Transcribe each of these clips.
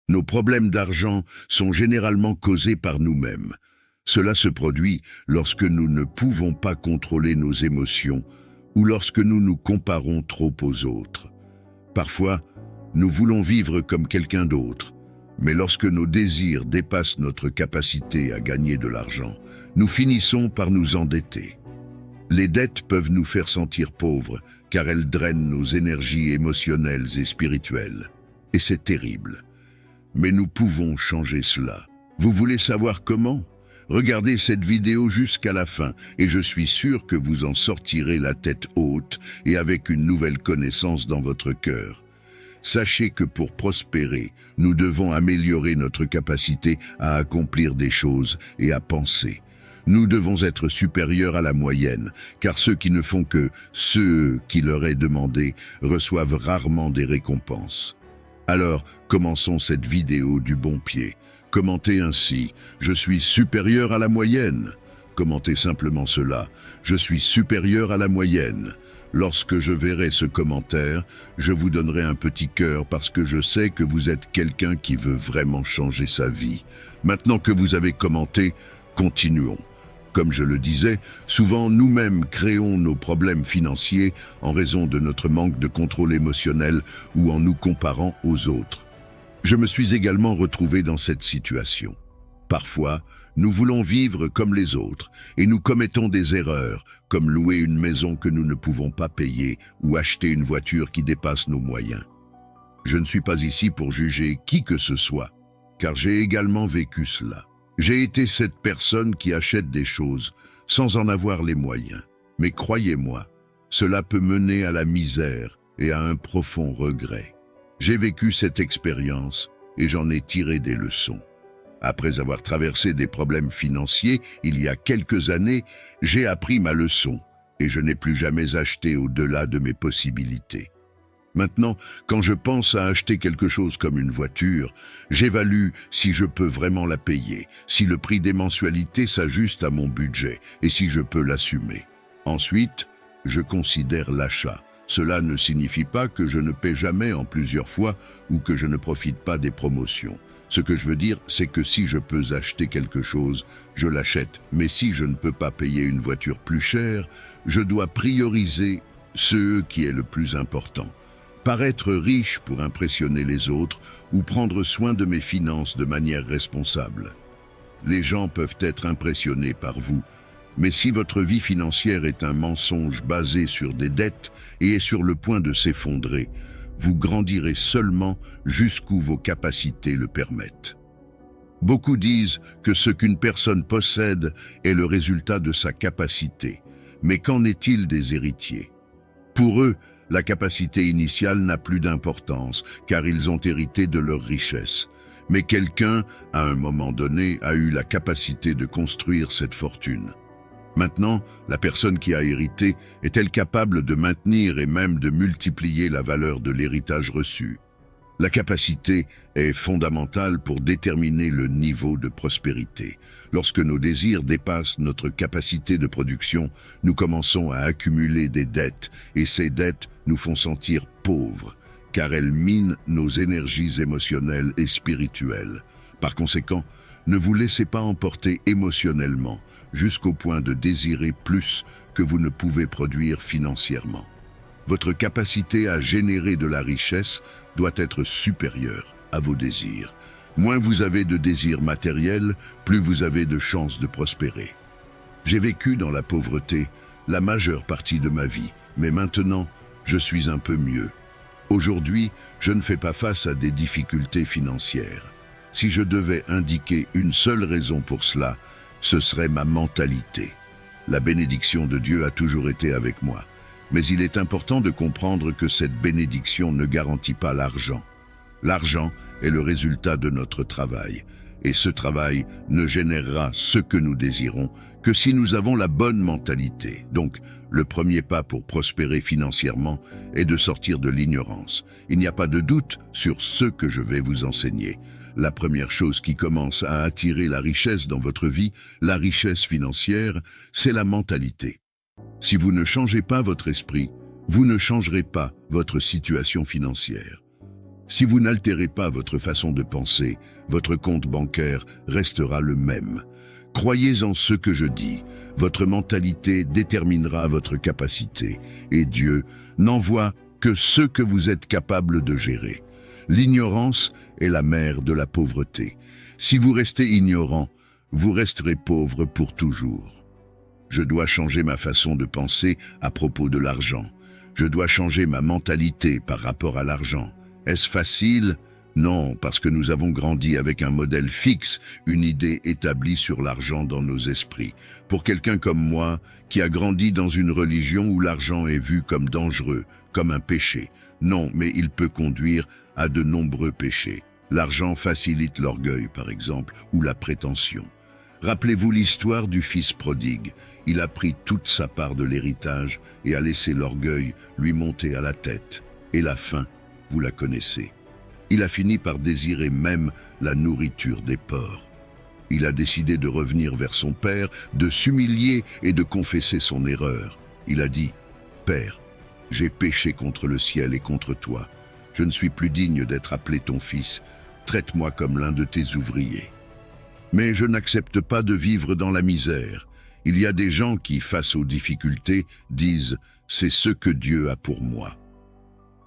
Nos problèmes d'argent sont généralement causés par nous-mêmes. Cela se produit lorsque nous ne pouvons pas contrôler nos émotions ou lorsque nous nous comparons trop aux autres. Parfois, nous voulons vivre comme quelqu'un d'autre, mais lorsque nos désirs dépassent notre capacité à gagner de l'argent, nous finissons par nous endetter. Les dettes peuvent nous faire sentir pauvres, car elles drainent nos énergies émotionnelles et spirituelles. Et c'est terrible. Mais nous pouvons changer cela. Vous voulez savoir comment? Regardez cette vidéo jusqu'à la fin et je suis sûr que vous en sortirez la tête haute et avec une nouvelle connaissance dans votre cœur. Sachez que pour prospérer, nous devons améliorer notre capacité à accomplir des choses et à penser. Nous devons être supérieurs à la moyenne, car ceux qui ne font que ce qui leur est demandé reçoivent rarement des récompenses. Alors, commençons cette vidéo du bon pied. Commentez ainsi « Je suis supérieur à la moyenne ». Commentez simplement cela « Je suis supérieur à la moyenne ». Lorsque je verrai ce commentaire, je vous donnerai un petit cœur parce que je sais que vous êtes quelqu'un qui veut vraiment changer sa vie. Maintenant que vous avez commenté, continuons. Comme je le disais, souvent nous-mêmes créons nos problèmes financiers en raison de notre manque de contrôle émotionnel ou en nous comparant aux autres. Je me suis également retrouvé dans cette situation. Parfois, nous voulons vivre comme les autres et nous commettons des erreurs, comme louer une maison que nous ne pouvons pas payer ou acheter une voiture qui dépasse nos moyens. Je ne suis pas ici pour juger qui que ce soit, car j'ai également vécu cela. J'ai été cette personne qui achète des choses sans en avoir les moyens. Mais croyez-moi, cela peut mener à la misère et à un profond regret. J'ai vécu cette expérience et j'en ai tiré des leçons. Après avoir traversé des problèmes financiers il y a quelques années, j'ai appris ma leçon et je n'ai plus jamais acheté au-delà de mes possibilités. Maintenant, quand je pense à acheter quelque chose comme une voiture, j'évalue si je peux vraiment la payer, si le prix des mensualités s'ajuste à mon budget et si je peux l'assumer. Ensuite, je considère l'achat. Cela ne signifie pas que je ne paie jamais en plusieurs fois ou que je ne profite pas des promotions. Ce que je veux dire, c'est que si je peux acheter quelque chose, je l'achète. Mais si je ne peux pas payer une voiture plus chère, je dois prioriser ce qui est le plus important. Paraître riche pour impressionner les autres ou prendre soin de mes finances de manière responsable. Les gens peuvent être impressionnés par vous, mais si votre vie financière est un mensonge basé sur des dettes et est sur le point de s'effondrer, vous grandirez seulement jusqu'où vos capacités le permettent. Beaucoup disent que ce qu'une personne possède est le résultat de sa capacité. Mais qu'en est-il des héritiers? Pour eux, la capacité initiale n'a plus d'importance, car ils ont hérité de leur richesse. Mais quelqu'un, à un moment donné, a eu la capacité de construire cette fortune. Maintenant, la personne qui a hérité est-elle capable de maintenir et même de multiplier la valeur de l'héritage reçu? La capacité est fondamentale pour déterminer le niveau de prospérité. Lorsque nos désirs dépassent notre capacité de production, nous commençons à accumuler des dettes et ces dettes nous font sentir pauvres, car elles minent nos énergies émotionnelles et spirituelles. Par conséquent, ne vous laissez pas emporter émotionnellement jusqu'au point de désirer plus que vous ne pouvez produire financièrement. Votre capacité à générer de la richesse doit être supérieure à vos désirs. Moins vous avez de désirs matériels, plus vous avez de chances de prospérer. J'ai vécu dans la pauvreté la majeure partie de ma vie, mais maintenant, je suis un peu mieux. Aujourd'hui, je ne fais pas face à des difficultés financières. Si je devais indiquer une seule raison pour cela, ce serait ma mentalité. La bénédiction de Dieu a toujours été avec moi. Mais il est important de comprendre que cette bénédiction ne garantit pas l'argent. L'argent est le résultat de notre travail. Et ce travail ne générera ce que nous désirons que si nous avons la bonne mentalité. Donc, le premier pas pour prospérer financièrement est de sortir de l'ignorance. Il n'y a pas de doute sur ce que je vais vous enseigner. La première chose qui commence à attirer la richesse dans votre vie, la richesse financière, c'est la mentalité. Si vous ne changez pas votre esprit, vous ne changerez pas votre situation financière. Si vous n'altérez pas votre façon de penser, votre compte bancaire restera le même. Croyez en ce que je dis, votre mentalité déterminera votre capacité, et Dieu n'envoie que ce que vous êtes capable de gérer. L'ignorance est la mère de la pauvreté. Si vous restez ignorant, vous resterez pauvre pour toujours. Je dois changer ma façon de penser à propos de l'argent. Je dois changer ma mentalité par rapport à l'argent. Est-ce facile? Non, parce que nous avons grandi avec un modèle fixe, une idée établie sur l'argent dans nos esprits. Pour quelqu'un comme moi, qui a grandi dans une religion où l'argent est vu comme dangereux, comme un péché. Non, mais il peut conduire à de nombreux péchés. L'argent facilite l'orgueil, par exemple, ou la prétention. Rappelez-vous l'histoire du fils prodigue. Il a pris toute sa part de l'héritage et a laissé l'orgueil lui monter à la tête. Et la fin, vous la connaissez. Il a fini par désirer même la nourriture des porcs. Il a décidé de revenir vers son père, de s'humilier et de confesser son erreur. Il a dit, « Père, j'ai péché contre le ciel et contre toi. Je ne suis plus digne d'être appelé ton fils. Traite-moi comme l'un de tes ouvriers. » Mais je n'accepte pas de vivre dans la misère. Il y a des gens qui, face aux difficultés, disent « c'est ce que Dieu a pour moi ».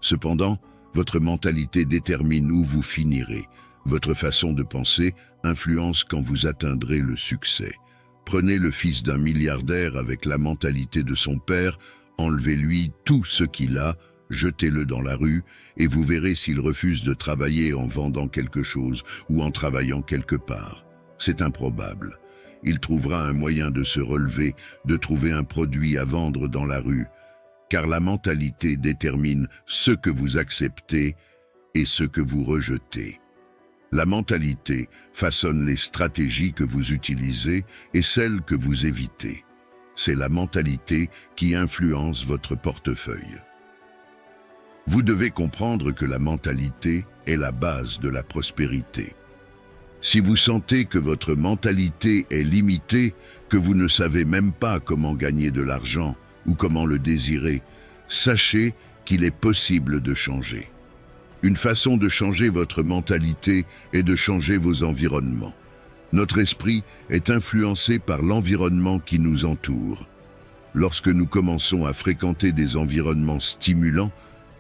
Cependant, votre mentalité détermine où vous finirez. Votre façon de penser influence quand vous atteindrez le succès. Prenez le fils d'un milliardaire avec la mentalité de son père, enlevez-lui tout ce qu'il a, jetez-le dans la rue et vous verrez s'il refuse de travailler en vendant quelque chose ou en travaillant quelque part. C'est improbable. Il trouvera un moyen de se relever, de trouver un produit à vendre dans la rue, car la mentalité détermine ce que vous acceptez et ce que vous rejetez. La mentalité façonne les stratégies que vous utilisez et celles que vous évitez. C'est la mentalité qui influence votre portefeuille. Vous devez comprendre que la mentalité est la base de la prospérité. Si vous sentez que votre mentalité est limitée, que vous ne savez même pas comment gagner de l'argent ou comment le désirer, sachez qu'il est possible de changer. Une façon de changer votre mentalité est de changer vos environnements. Notre esprit est influencé par l'environnement qui nous entoure. Lorsque nous commençons à fréquenter des environnements stimulants,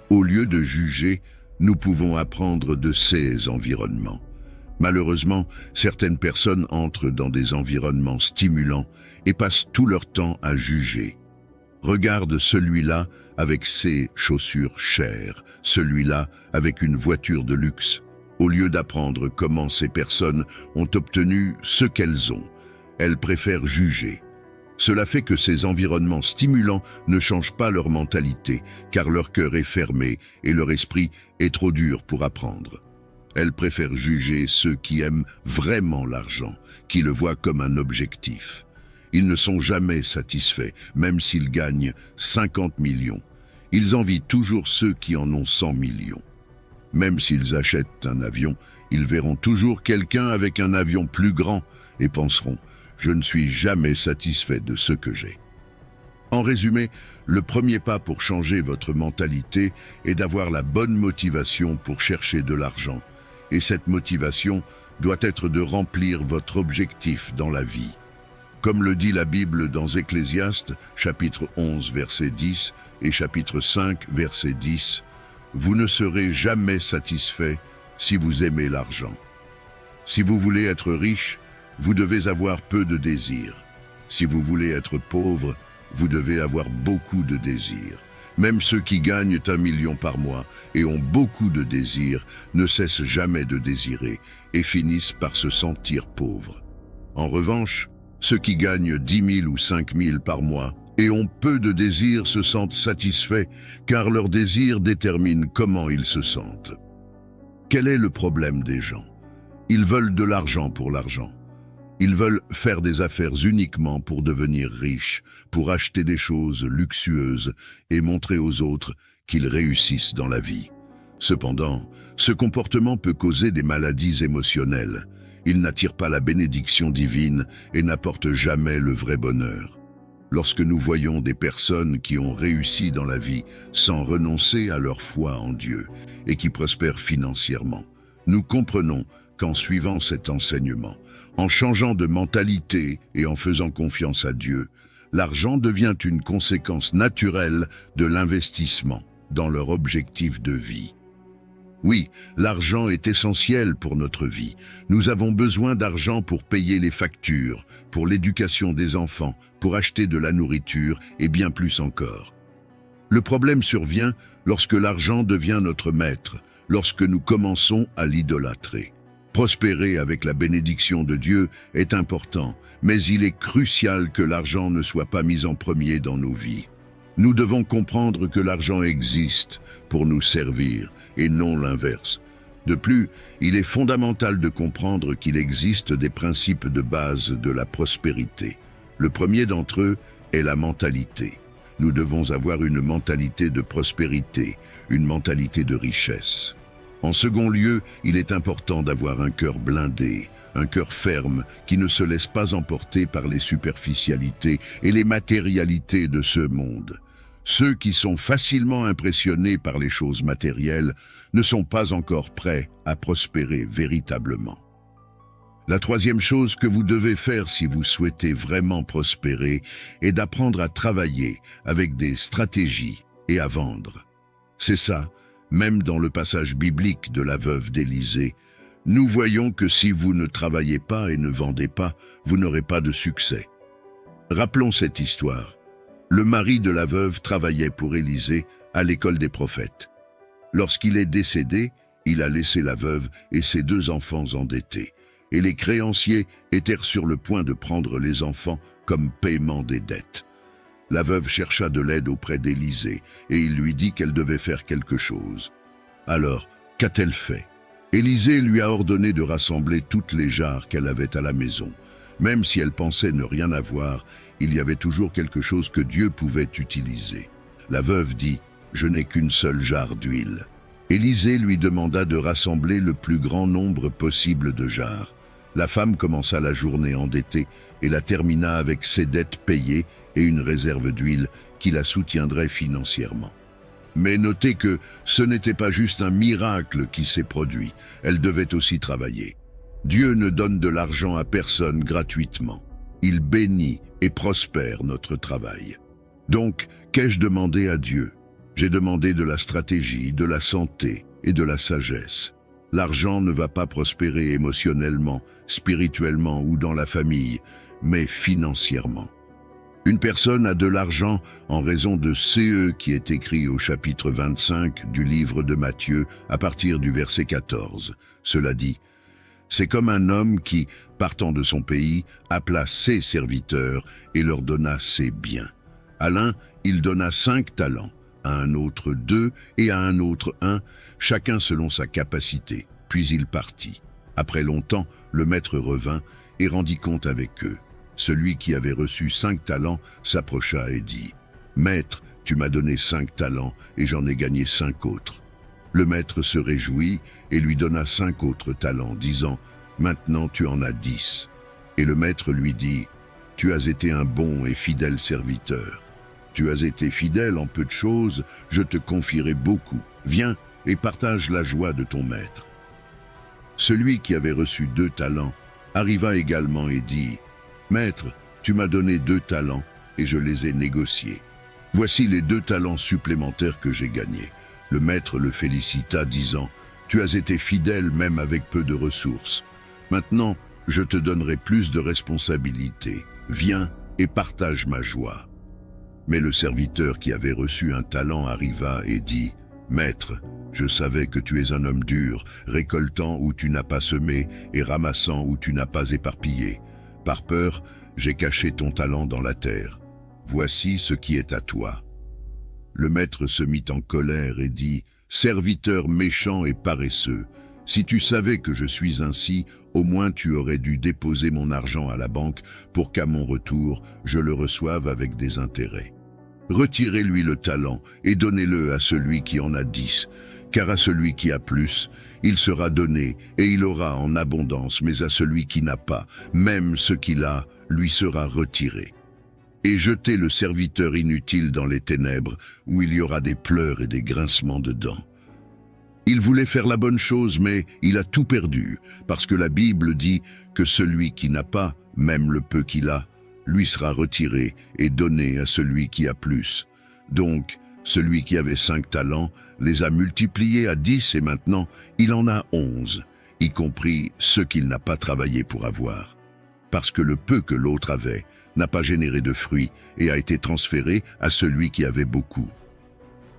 au lieu de juger, nous pouvons apprendre de ces environnements. Malheureusement, certaines personnes entrent dans des environnements stimulants et passent tout leur temps à juger. Regarde celui-là avec ses chaussures chères, celui-là avec une voiture de luxe. Au lieu d'apprendre comment ces personnes ont obtenu ce qu'elles ont, elles préfèrent juger. Cela fait que ces environnements stimulants ne changent pas leur mentalité, car leur cœur est fermé et leur esprit est trop dur pour apprendre. Elles préfèrent juger ceux qui aiment vraiment l'argent, qui le voient comme un objectif. Ils ne sont jamais satisfaits, même s'ils gagnent 50 millions. Ils envient toujours ceux qui en ont 100 millions. Même s'ils achètent un avion, ils verront toujours quelqu'un avec un avion plus grand et penseront « je ne suis jamais satisfait de ce que j'ai ». En résumé, le premier pas pour changer votre mentalité est d'avoir la bonne motivation pour chercher de l'argent. Et cette motivation doit être de remplir votre objectif dans la vie. Comme le dit la Bible dans Ecclésiaste, chapitre 11, verset 10 et chapitre 5, verset 10, « Vous ne serez jamais satisfait si vous aimez l'argent. Si vous voulez être riche, vous devez avoir peu de désirs. Si vous voulez être pauvre, vous devez avoir beaucoup de désirs. Même ceux qui gagnent 1 million par mois et ont beaucoup de désirs ne cessent jamais de désirer et finissent par se sentir pauvres. En revanche, ceux qui gagnent 10 000 ou 5 000 par mois et ont peu de désirs se sentent satisfaits car leurs désirs déterminent comment ils se sentent. Quel est le problème des gens? Ils veulent de l'argent pour l'argent. Ils veulent faire des affaires uniquement pour devenir riches, pour acheter des choses luxueuses et montrer aux autres qu'ils réussissent dans la vie. Cependant, ce comportement peut causer des maladies émotionnelles. Il n'attire pas la bénédiction divine et n'apporte jamais le vrai bonheur. Lorsque nous voyons des personnes qui ont réussi dans la vie sans renoncer à leur foi en Dieu et qui prospèrent financièrement, nous comprenons qu'en suivant cet enseignement, en changeant de mentalité et en faisant confiance à Dieu, l'argent devient une conséquence naturelle de l'investissement dans leur objectif de vie. Oui, l'argent est essentiel pour notre vie. Nous avons besoin d'argent pour payer les factures, pour l'éducation des enfants, pour acheter de la nourriture et bien plus encore. Le problème survient lorsque l'argent devient notre maître, lorsque nous commençons à l'idolâtrer. Prospérer avec la bénédiction de Dieu est important, mais il est crucial que l'argent ne soit pas mis en premier dans nos vies. Nous devons comprendre que l'argent existe pour nous servir et non l'inverse. De plus, il est fondamental de comprendre qu'il existe des principes de base de la prospérité. Le premier d'entre eux est la mentalité. Nous devons avoir une mentalité de prospérité, une mentalité de richesse. En second lieu, il est important d'avoir un cœur blindé, un cœur ferme qui ne se laisse pas emporter par les superficialités et les matérialités de ce monde. Ceux qui sont facilement impressionnés par les choses matérielles ne sont pas encore prêts à prospérer véritablement. La troisième chose que vous devez faire si vous souhaitez vraiment prospérer est d'apprendre à travailler avec des stratégies et à vendre. C'est ça, même dans le passage biblique de la veuve d'Élisée, nous voyons que si vous ne travaillez pas et ne vendez pas, vous n'aurez pas de succès. Rappelons cette histoire. Le mari de la veuve travaillait pour Élisée à l'école des prophètes. Lorsqu'il est décédé, il a laissé la veuve et ses 2 enfants endettés, et les créanciers étaient sur le point de prendre les enfants comme paiement des dettes. La veuve chercha de l'aide auprès d'Élisée, et il lui dit qu'elle devait faire quelque chose. Alors, qu'a-t-elle fait? Élisée lui a ordonné de rassembler toutes les jarres qu'elle avait à la maison. Même si elle pensait ne rien avoir, il y avait toujours quelque chose que Dieu pouvait utiliser. La veuve dit « Je n'ai qu'une seule jarre d'huile ». Élisée lui demanda de rassembler le plus grand nombre possible de jarres. La femme commença la journée endettée et la termina avec ses dettes payées et une réserve d'huile qui la soutiendrait financièrement. Mais notez que ce n'était pas juste un miracle qui s'est produit, elle devait aussi travailler. Dieu ne donne de l'argent à personne gratuitement. Il bénit et prospère notre travail. Donc, qu'ai-je demandé à Dieu? J'ai demandé de la stratégie, de la santé et de la sagesse. L'argent ne va pas prospérer émotionnellement, spirituellement ou dans la famille, mais financièrement. Une personne a de l'argent en raison de CE qui est écrit au chapitre 25 du livre de Matthieu à partir du verset 14. Cela dit, c'est comme un homme qui, partant de son pays, appela ses serviteurs et leur donna ses biens. À l'un, il donna 5 talents, à un autre 2 et à un autre 1, chacun selon sa capacité. Puis il partit. Après longtemps, le maître revint et rendit compte avec eux. Celui qui avait reçu 5 talents s'approcha et dit « Maître, tu m'as donné 5 talents et j'en ai gagné 5 autres. » Le maître se réjouit et lui donna 5 autres talents, disant « Maintenant tu en as 10. » Et le maître lui dit « Tu as été un bon et fidèle serviteur. Tu as été fidèle en peu de choses, je te confierai beaucoup. Viens et partage la joie de ton maître. » Celui qui avait reçu 2 talents arriva également et dit « Maître, tu m'as donné 2 talents et je les ai négociés. Voici les 2 talents supplémentaires que j'ai gagnés. » Le maître le félicita, disant « Tu as été fidèle même avec peu de ressources. Maintenant, je te donnerai plus de responsabilités. Viens et partage ma joie. » Mais le serviteur qui avait reçu un talent arriva et dit « Maître, je savais que tu es un homme dur, récoltant où tu n'as pas semé et ramassant où tu n'as pas éparpillé. Par peur, j'ai caché ton talent dans la terre. Voici ce qui est à toi. » Le maître se mit en colère et dit « Serviteur méchant et paresseux, si tu savais que je suis ainsi, au moins tu aurais dû déposer mon argent à la banque pour qu'à mon retour, je le reçoive avec des intérêts. Retirez-lui le talent et donnez-le à celui qui en a 10, car à celui qui a plus, il sera donné et il aura en abondance, mais à celui qui n'a pas, même ce qu'il a, lui sera retiré. » et jetez le serviteur inutile dans les ténèbres, où il y aura des pleurs et des grincements de dents. Il voulait faire la bonne chose, mais il a tout perdu, parce que la Bible dit que celui qui n'a pas, même le peu qu'il a, lui sera retiré et donné à celui qui a plus. Donc, celui qui avait 5 talents les a multipliés à 10 et maintenant il en a 11, y compris ceux qu'il n'a pas travaillé pour avoir. Parce que le peu que l'autre avait n'a pas généré de fruits et a été transféré à celui qui avait beaucoup.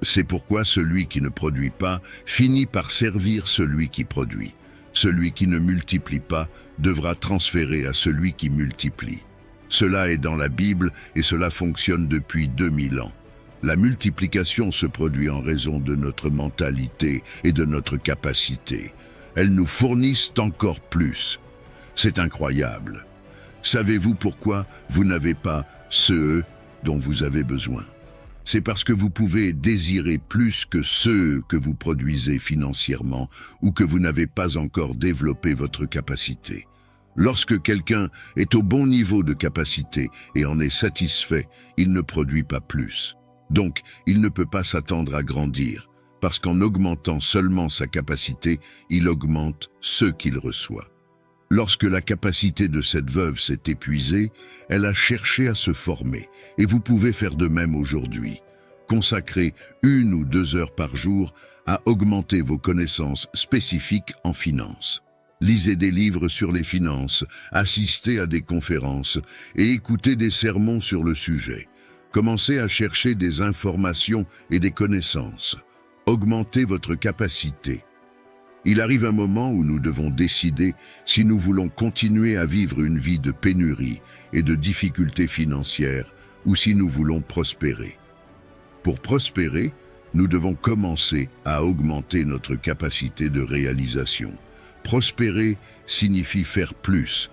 C'est pourquoi celui qui ne produit pas finit par servir celui qui produit. Celui qui ne multiplie pas devra transférer à celui qui multiplie. Cela est dans la Bible et cela fonctionne depuis 2000 ans. La multiplication se produit en raison de notre mentalité et de notre capacité. Elles nous fournissent encore plus. C'est incroyable. Savez-vous pourquoi vous n'avez pas ce dont vous avez besoin? C'est parce que vous pouvez désirer plus que ceux que vous produisez financièrement ou que vous n'avez pas encore développé votre capacité. Lorsque quelqu'un est au bon niveau de capacité et en est satisfait, il ne produit pas plus. Donc, il ne peut pas s'attendre à grandir, parce qu'en augmentant seulement sa capacité, il augmente ce qu'il reçoit. Lorsque la capacité de cette veuve s'est épuisée, elle a cherché à se former, et vous pouvez faire de même aujourd'hui. Consacrez 1 ou 2 heures par jour à augmenter vos connaissances spécifiques en finance. Lisez des livres sur les finances, assistez à des conférences et écoutez des sermons sur le sujet. Commencez à chercher des informations et des connaissances. Augmentez votre capacité. Il arrive un moment où nous devons décider si nous voulons continuer à vivre une vie de pénurie et de difficultés financières ou si nous voulons prospérer. Pour prospérer, nous devons commencer à augmenter notre capacité de réalisation. Prospérer signifie faire plus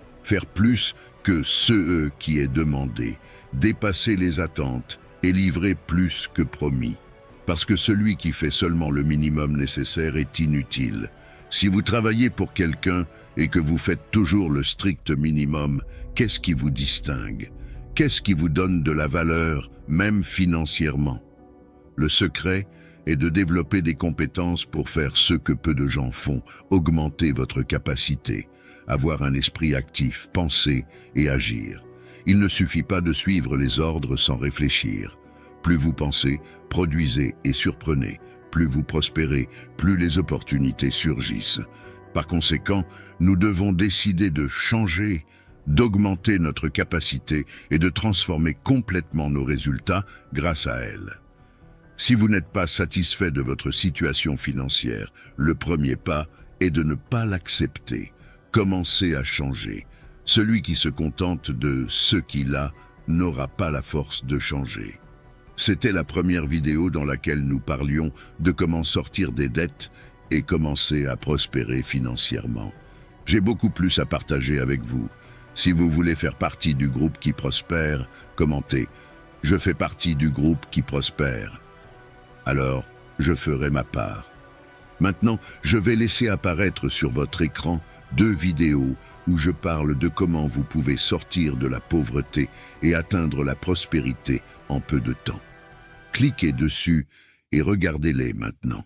que ce qui est demandé, dépasser les attentes et livrer plus que promis. Parce que celui qui fait seulement le minimum nécessaire est inutile. Si vous travaillez pour quelqu'un et que vous faites toujours le strict minimum, qu'est-ce qui vous distingue? Qu'est-ce qui vous donne de la valeur, même financièrement? Le secret est de développer des compétences pour faire ce que peu de gens font, augmenter votre capacité, avoir un esprit actif, penser et agir. Il ne suffit pas de suivre les ordres sans réfléchir. Plus vous pensez, produisez et surprenez. Plus vous prospérez, plus les opportunités surgissent. Par conséquent, nous devons décider de changer, d'augmenter notre capacité et de transformer complètement nos résultats grâce à elle. Si vous n'êtes pas satisfait de votre situation financière, le premier pas est de ne pas l'accepter. Commencez à changer. Celui qui se contente de ce qu'il a n'aura pas la force de changer. C'était la première vidéo dans laquelle nous parlions de comment sortir des dettes et commencer à prospérer financièrement. J'ai beaucoup plus à partager avec vous. Si vous voulez faire partie du groupe qui prospère, commentez « Je fais partie du groupe qui prospère ». Alors, je ferai ma part. Maintenant, je vais laisser apparaître sur votre écran 2 vidéos où je parle de comment vous pouvez sortir de la pauvreté et atteindre la prospérité en peu de temps. Cliquez dessus et regardez-les maintenant.